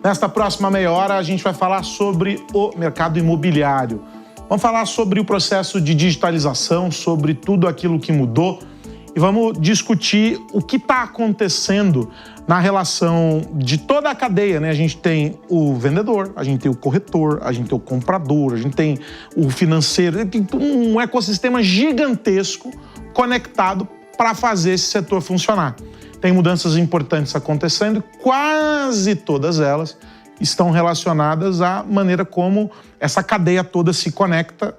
Nesta próxima meia hora, a gente vai falar sobre o mercado imobiliário. Vamos falar sobre o processo de digitalização, sobre tudo aquilo que mudou e vamos discutir o que está acontecendo na relação de toda a cadeia, né? A gente tem o vendedor, a gente tem o corretor, a gente tem o comprador, a gente tem o financeiro, tem um ecossistema gigantesco conectado para fazer esse setor funcionar. Tem mudanças importantes acontecendo e quase todas elas estão relacionadas à maneira como essa cadeia toda se conecta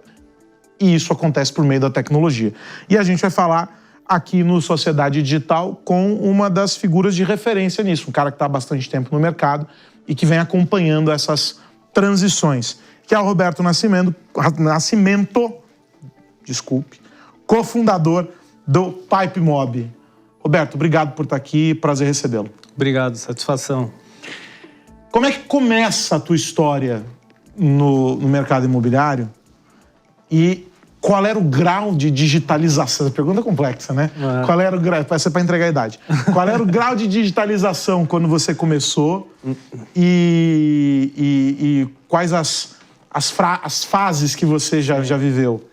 e isso acontece por meio da tecnologia. E a gente vai falar aqui no Sociedade Digital com uma das figuras de referência nisso, um cara que está há bastante tempo no mercado e que vem acompanhando essas transições, que é o Roberto Nascimento, cofundador do PipeMob. Roberto, obrigado por estar aqui, prazer recebê-lo. Obrigado, satisfação. Como é que começa a tua história no mercado imobiliário e qual era o grau de digitalização? Essa pergunta é complexa, né? Qual era o grau? Parece para entregar a idade. Qual era o grau de digitalização quando você começou e quais as fases que você já viveu?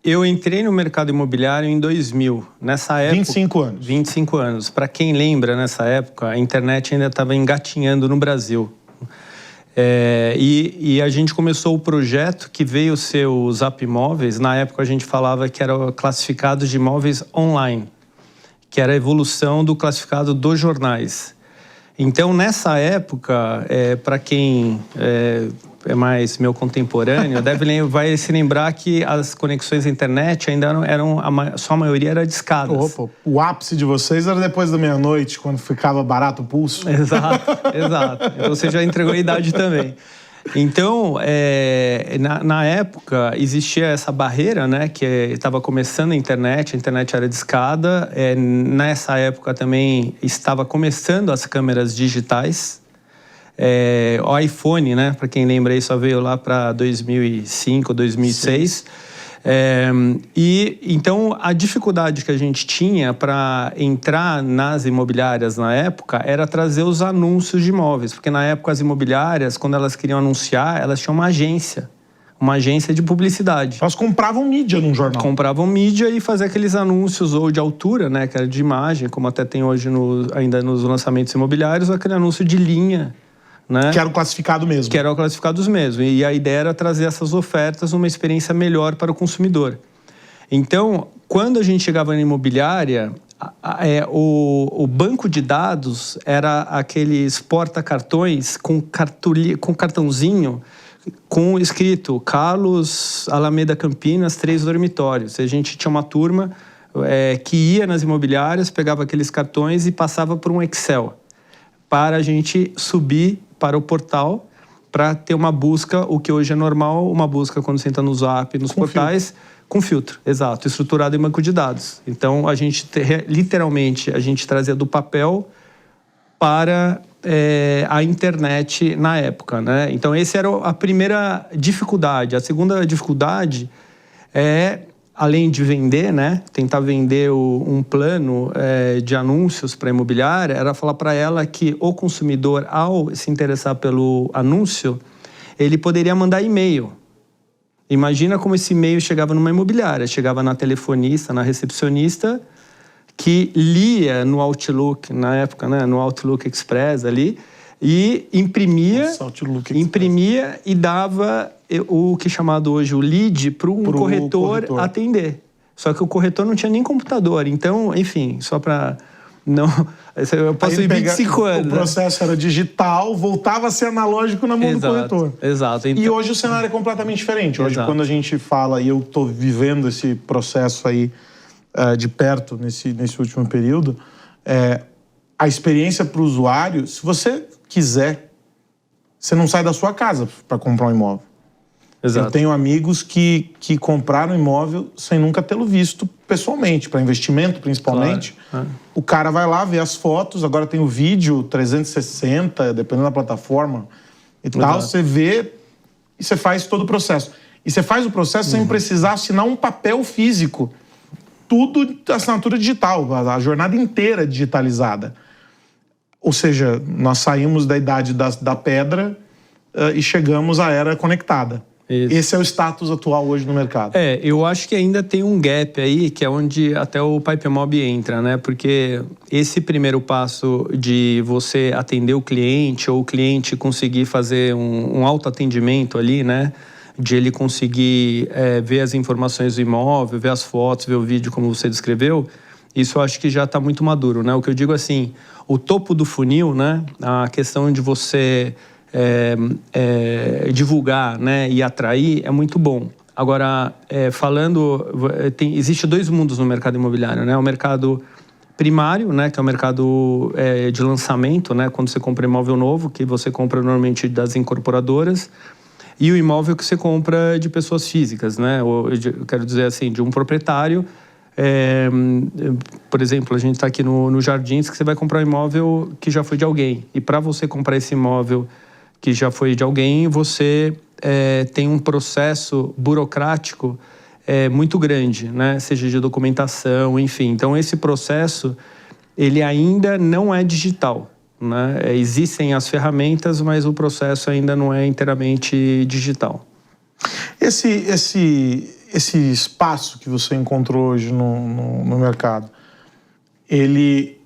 Eu entrei no mercado imobiliário em 2000. Nessa época... 25 anos. 25 anos. Para quem lembra, nessa época, a internet ainda estava engatinhando no Brasil. E a gente começou o projeto que veio ser o Zap Imóveis. Na época, a gente falava que era classificado de imóveis online, que era a evolução do classificado dos jornais. Então, nessa época, para quem... é mais meu contemporâneo, vai se lembrar que as conexões à internet ainda sua maioria era de escadas. Opa, o ápice de vocês era depois da meia-noite, quando ficava barato o pulso. Exato. Então você já entregou a idade também. Então, na época, existia essa barreira, né, que estava começando a internet era de escada. Nessa época também estava começando as câmeras digitais. O iPhone, né, para quem lembra aí, só veio lá para 2005, 2006. Então, a dificuldade que a gente tinha para entrar nas imobiliárias na época era trazer os anúncios de imóveis. Porque na época as imobiliárias, quando elas queriam anunciar, elas tinham uma agência de publicidade. Elas compravam mídia num jornal. Compravam mídia e faziam aqueles anúncios ou de altura, né, que era de imagem, como até tem hoje ainda nos lançamentos imobiliários, aquele anúncio de linha. Né? Que era o classificado mesmo. Que eram classificados mesmo. E a ideia era trazer essas ofertas uma experiência melhor para o consumidor. Então, quando a gente chegava na imobiliária, o banco de dados era aqueles porta-cartões com cartãozinho com escrito Carlos Alameda Campinas, 3 dormitórios. A gente tinha uma turma que ia nas imobiliárias, pegava aqueles cartões e passava por um Excel para a gente subir para o portal, para ter uma busca, o que hoje é normal, uma busca quando você entra no Zap, nos portais, com filtro, exato, estruturado em banco de dados. Então, literalmente, a gente trazia do papel para a internet na época, né? Então, essa era a primeira dificuldade. A segunda dificuldade além de vender, né, tentar vender um plano de anúncios para a imobiliária, era falar para ela que o consumidor, ao se interessar pelo anúncio, ele poderia mandar e-mail. Imagina como esse e-mail chegava numa imobiliária, chegava na telefonista, na recepcionista, que lia no Outlook, na época, né, no Outlook Express ali, e imprimia e dava o que é chamado hoje o lead para um corretor atender. Só que o corretor não tinha nem computador. Então, enfim, só para não... Eu posso ir 25 anos. O processo era digital, voltava a ser analógico na mão do corretor. Exato. Então, e hoje o cenário é completamente diferente. Hoje, quando a gente fala, e eu estou vivendo esse processo aí de perto nesse último período, a experiência para o usuário, se você quiser, você não sai da sua casa para comprar um imóvel. Exato. Eu tenho amigos que compraram imóvel sem nunca tê-lo visto pessoalmente, para investimento principalmente. Claro. O cara vai lá, vê as fotos, agora tem o vídeo 360, dependendo da plataforma e tal, você vê e você faz todo o processo. E você faz o processo sem precisar assinar um papel físico. Tudo assinatura digital, a jornada inteira digitalizada. Ou seja, nós saímos da idade da pedra e chegamos à era conectada. Isso. Esse é o status atual hoje no mercado. Eu acho que ainda tem um gap aí, que é onde até o PipeMob entra, né? Porque esse primeiro passo de você atender o cliente, ou o cliente conseguir fazer um autoatendimento ali, né? De ele conseguir ver as informações do imóvel, ver as fotos, ver o vídeo como você descreveu, isso eu acho que já está muito maduro, né? O que eu digo assim, o topo do funil, né? A questão de você divulgar, né, e atrair é muito bom. Agora, existe dois mundos no mercado imobiliário, né? O mercado primário, né, que é o mercado de lançamento, né, quando você compra imóvel novo, que você compra normalmente das incorporadoras, e o imóvel que você compra de pessoas físicas, né? Eu quero dizer assim, de um proprietário. Por exemplo, a gente está aqui no Jardins, que você vai comprar um imóvel que já foi de alguém. E para você comprar esse imóvel que já foi de alguém, você tem um processo burocrático muito grande, né? Seja de documentação, enfim. Então, esse processo, ele ainda não é digital, né? Existem as ferramentas, mas o processo ainda não é inteiramente digital. Esse espaço que você encontrou hoje no mercado, ele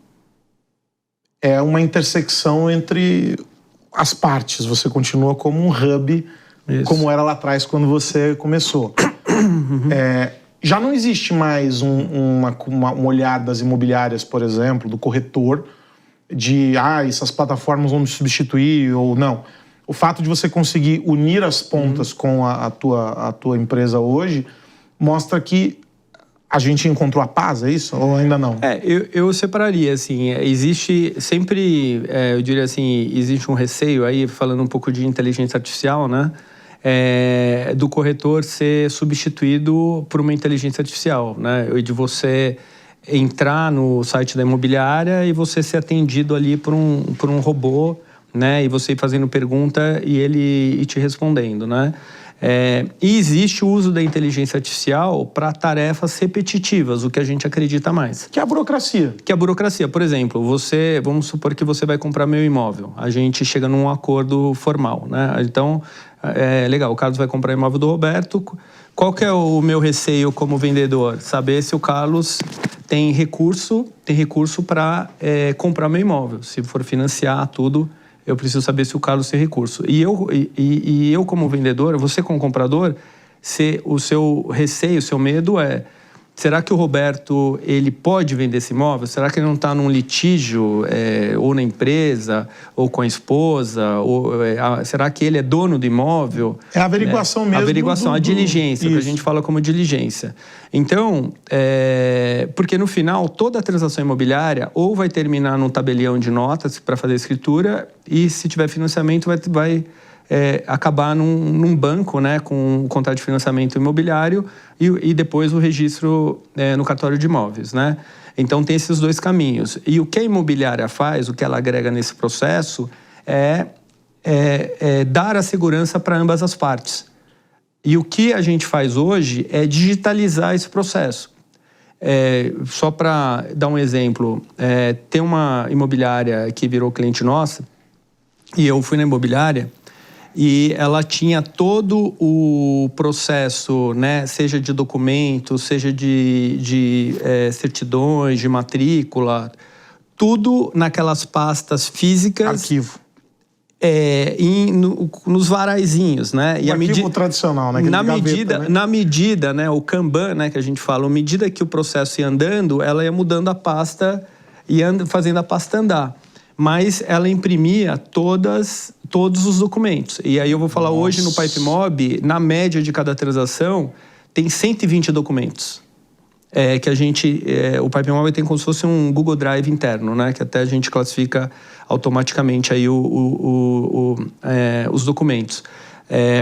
é uma intersecção entre as partes. Você continua como um hub, como era lá atrás quando você começou. Já não existe mais um olhar das imobiliárias, por exemplo, do corretor, de essas plataformas vão me substituir ou não. O fato de você conseguir unir as pontas com a tua empresa hoje mostra que a gente encontrou a paz, é isso? Ou ainda não? Eu separaria, assim, existe sempre, eu diria assim, existe um receio aí, falando um pouco de inteligência artificial, né? Do corretor ser substituído por uma inteligência artificial, né? De você entrar no site da imobiliária e você ser atendido ali por um robô, né? E você ir fazendo pergunta e ele ir te respondendo, né? E existe o uso da inteligência artificial para tarefas repetitivas, o que a gente acredita mais. Que é a burocracia. Que é a burocracia. Por exemplo, vamos supor que você vai comprar meu imóvel. A gente chega num acordo formal, né? Então, legal, o Carlos vai comprar o imóvel do Roberto. Qual que é o meu receio como vendedor? Saber se o Carlos tem recurso para comprar meu imóvel. Se for financiar tudo, eu preciso saber se o Carlos tem recurso. E eu como vendedor, você como comprador, o seu receio, o seu medo será que o Roberto, ele pode vender esse imóvel? Será que ele não está num litígio, ou na empresa, ou com a esposa? Será que ele é dono do imóvel? É a averiguação mesmo. A averiguação, a diligência, que a gente fala como diligência. Então, porque no final, toda a transação imobiliária ou vai terminar num tabelião de notas para fazer a escritura, e se tiver financiamento, vai acabar num banco, né, com o contrato de financiamento imobiliário e depois o registro no cartório de imóveis, né? Então tem esses dois caminhos. E o que a imobiliária faz, o que ela agrega nesse processo é dar a segurança para ambas as partes. E o que a gente faz hoje é digitalizar esse processo. Só para dar um exemplo, tem uma imobiliária que virou cliente nossa, e eu fui na imobiliária, e ela tinha todo o processo, né, seja de documentos, seja de certidões, de matrícula, tudo naquelas pastas físicas. Arquivo. Nos varaizinhos, né? O arquivo tradicional, né? Na medida, né, o Kanban, né, que a gente fala, à medida que o processo ia andando, ela ia mudando a pasta e fazendo a pasta andar. Mas ela imprimia todos os documentos. E aí eu vou falar hoje no PipeMob, na média de cada transação, tem 120 documentos. Que o PipeMob tem como se fosse um Google Drive interno, né? Que até a gente classifica automaticamente aí os documentos.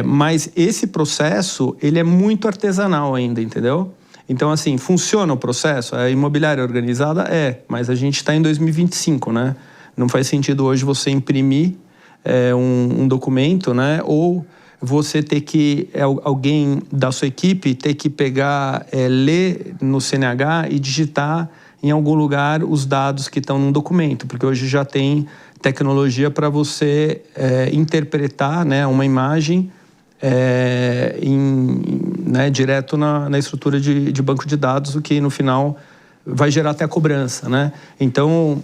Mas esse processo, ele é muito artesanal ainda, entendeu? Então, assim, funciona o processo? A imobiliária organizada? Mas a gente está em 2025, né? Não faz sentido hoje você imprimir um documento, né? Ou você ter que, alguém da sua equipe, ter que pegar, ler no CNH e digitar em algum lugar os dados que estão num documento, porque hoje já tem tecnologia para você interpretar, né, uma imagem direto na estrutura de banco de dados, o que no final vai gerar até a cobrança, né? Então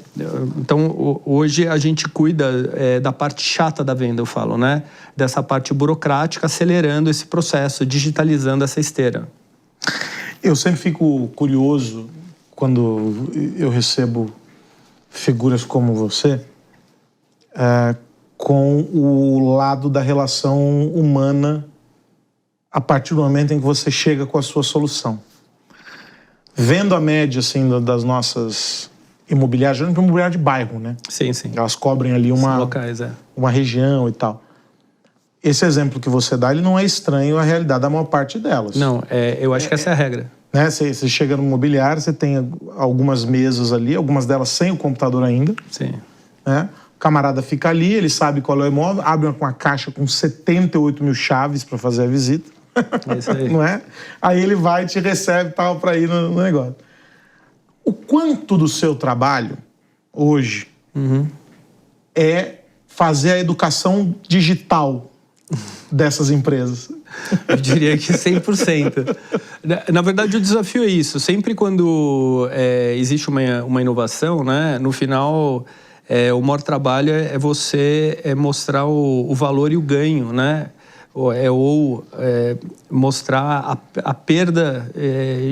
hoje a gente cuida da parte chata da venda, eu falo, né? Dessa parte burocrática, acelerando esse processo, digitalizando essa esteira. Eu sempre fico curioso quando eu recebo figuras como você, com o lado da relação humana a partir do momento em que você chega com a sua solução. Vendo a média assim, das nossas imobiliárias, imobiliária de bairro, né? Sim, sim. Elas cobrem ali uma região e tal. Esse exemplo que você dá, ele não é estranho à realidade da maior parte delas. Não, eu acho que essa é a regra. Né? Você chega no imobiliário, você tem algumas mesas ali, algumas delas sem o computador ainda. Sim. Né? O camarada fica ali, ele sabe qual é o imóvel, abre uma caixa com 78 mil chaves para fazer a visita. É isso aí. Não é? Aí ele vai e te recebe tal para ir no negócio. O quanto do seu trabalho hoje é fazer a educação digital dessas empresas? Eu diria que 100%. Na verdade, o desafio é isso. Sempre quando existe uma inovação, né, no final, o maior trabalho é você mostrar o valor e o ganho, né? Ou mostrar a perda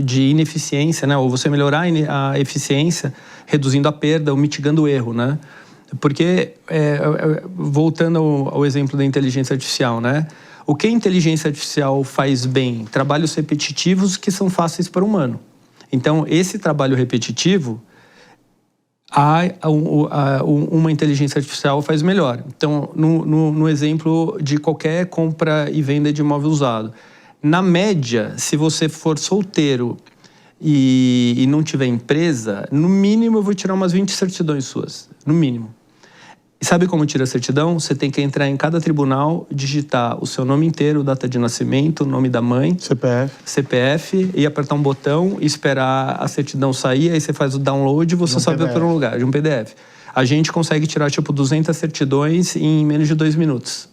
de ineficiência, né? Ou você melhorar a eficiência, reduzindo a perda ou mitigando o erro, né? Porque, voltando ao exemplo da inteligência artificial, né? O que a inteligência artificial faz bem? Trabalhos repetitivos que são fáceis para o humano. Então, esse trabalho repetitivo, uma inteligência artificial faz melhor. Então, no exemplo de qualquer compra e venda de imóvel usado, na média, se você for solteiro e não tiver empresa, no mínimo eu vou tirar umas 20 certidões suas, no mínimo. E sabe como tira a certidão? Você tem que entrar em cada tribunal, digitar o seu nome inteiro, data de nascimento, o nome da mãe, CPF, e apertar um botão, esperar a certidão sair, aí você faz o download e você sobe para um lugar, de um PDF. A gente consegue tirar, 200 certidões em menos de 2 minutos.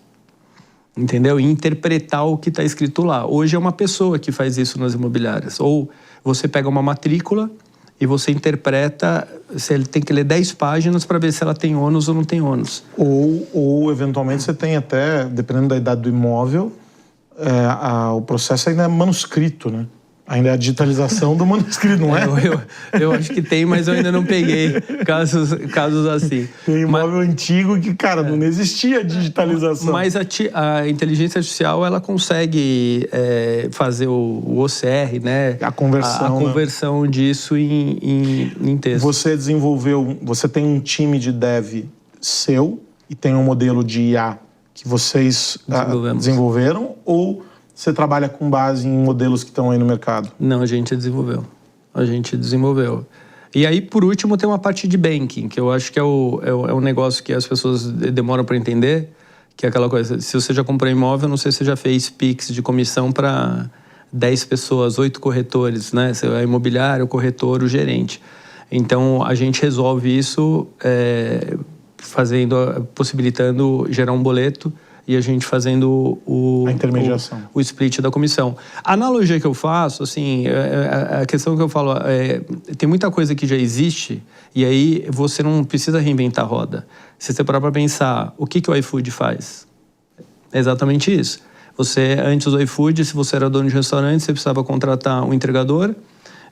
Entendeu? E interpretar o que está escrito lá. Hoje é uma pessoa que faz isso nas imobiliárias. Ou você pega uma matrícula e você interpreta, se ele tem que ler 10 páginas para ver se ela tem ônus ou não tem ônus. Ou eventualmente, você tem até, dependendo da idade do imóvel, o processo ainda é manuscrito, né? Ainda é a digitalização do manuscrito, não é? Eu acho que tem, mas eu ainda não peguei casos assim. Tem imóvel antigo que, cara, não existia digitalização. Mas a inteligência artificial, ela consegue fazer o OCR, né? A conversão disso em texto. Você tem um time de dev seu e tem um modelo de IA que vocês desenvolveram, ou você trabalha com base em modelos que estão aí no mercado? Não, a gente desenvolveu. E aí, por último, tem uma parte de banking, que eu acho que é um negócio que as pessoas demoram para entender, que é aquela coisa, se você já comprou imóvel, não sei se você já fez Pix de comissão para 10 pessoas, 8 corretores, né? Você é imobiliário, o corretor, o gerente. Então, a gente resolve isso possibilitando gerar um boleto e a gente fazendo a intermediação, o split da comissão. A analogia que eu faço, assim, a questão que eu falo, tem muita coisa que já existe e aí você não precisa reinventar a roda. Se você parar para pensar, o que o iFood faz? É exatamente isso. Você, antes do iFood, se você era dono de restaurante, você precisava contratar um entregador,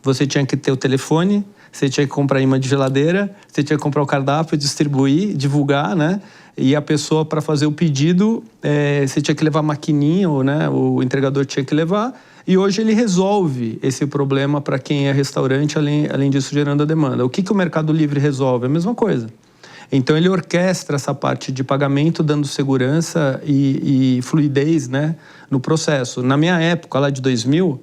você tinha que ter o telefone, você tinha que comprar imã de geladeira, você tinha que comprar o cardápio, distribuir, divulgar, né? E a pessoa, para fazer o pedido, você tinha que levar a maquininha, né? O entregador tinha que levar. E hoje ele resolve esse problema para quem é restaurante, além disso gerando a demanda. O que o Mercado Livre resolve? É a mesma coisa. Então ele orquestra essa parte de pagamento, dando segurança e fluidez, né, no processo. Na minha época, lá de 2000,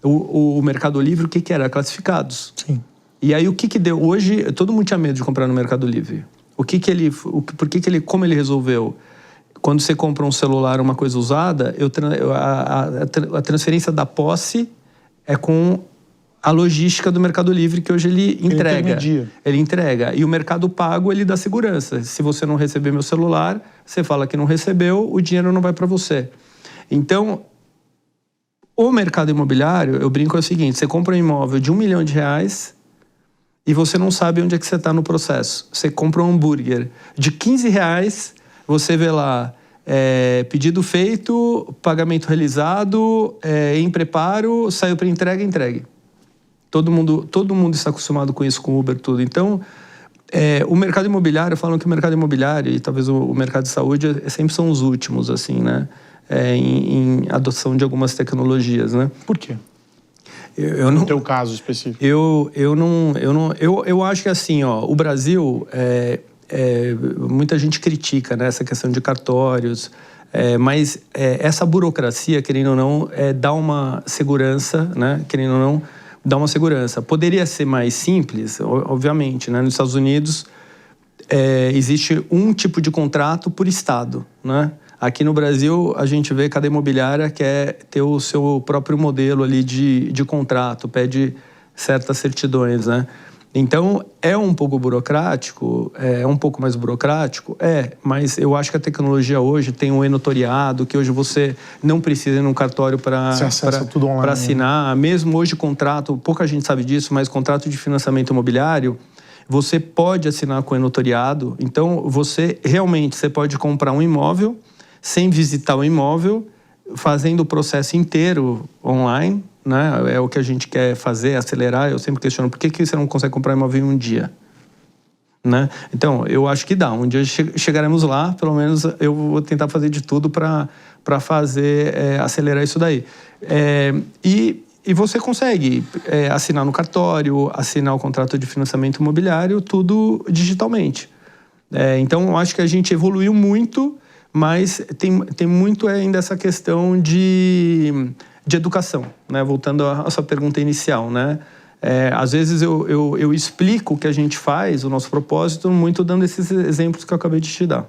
o Mercado Livre, o que era? Classificados. Sim. E aí o que deu? Hoje, todo mundo tinha medo de comprar no Mercado Livre. Como ele resolveu? Quando você compra um celular, uma coisa usada, a transferência da posse é com a logística do Mercado Livre, que hoje ele entrega. intermedia. Ele entrega. E o Mercado Pago, ele dá segurança. Se você não receber meu celular, você fala que não recebeu, o dinheiro não vai para você. Então, o mercado imobiliário, eu brinco, é o seguinte: você compra um imóvel de R$1 milhão e você não sabe onde é que você está no processo. Você compra um hambúrguer de R$15, você vê lá, pedido feito, pagamento realizado, em preparo, saiu para entrega, entregue. Todo mundo está acostumado com isso, com Uber, tudo. Então, o mercado imobiliário, falam que o mercado imobiliário e talvez o mercado de saúde sempre são os últimos, assim, né? Em adoção de algumas tecnologias, né? Por quê? No teu caso específico. Eu acho que assim, ó, o Brasil, muita gente critica, né, essa questão de cartórios, mas essa burocracia, querendo ou não, dá uma segurança, né, querendo ou não, dá uma segurança. Poderia ser mais simples, obviamente, né? Nos Estados Unidos existe um tipo de contrato por estado, né? Aqui no Brasil, a gente vê que cada imobiliária quer ter o seu próprio modelo ali de contrato, pede certas certidões, né? Então, é um pouco burocrático, é um pouco mais burocrático, mas eu acho que a tecnologia hoje tem um e-notoriado, que hoje você não precisa ir num cartório para assinar. Mesmo hoje, contrato, pouca gente sabe disso, mas contrato de financiamento imobiliário, você pode assinar com e-notoriado. Então, você pode comprar um imóvel sem visitar o imóvel, fazendo o processo inteiro online, né? É o que a gente quer fazer, acelerar. Eu sempre questiono, por que você não consegue comprar imóvel em um dia? Né? Então, eu acho que dá. Um dia chegaremos lá, pelo menos eu vou tentar fazer de tudo para fazer, acelerar isso daí. E você consegue assinar no cartório, assinar o contrato de financiamento imobiliário, tudo digitalmente. Então, eu acho que a gente evoluiu muito, mas tem muito ainda essa questão de educação, né? Voltando à sua pergunta inicial, né? Às vezes eu explico o que a gente faz, o nosso propósito, muito dando esses exemplos que eu acabei de te dar.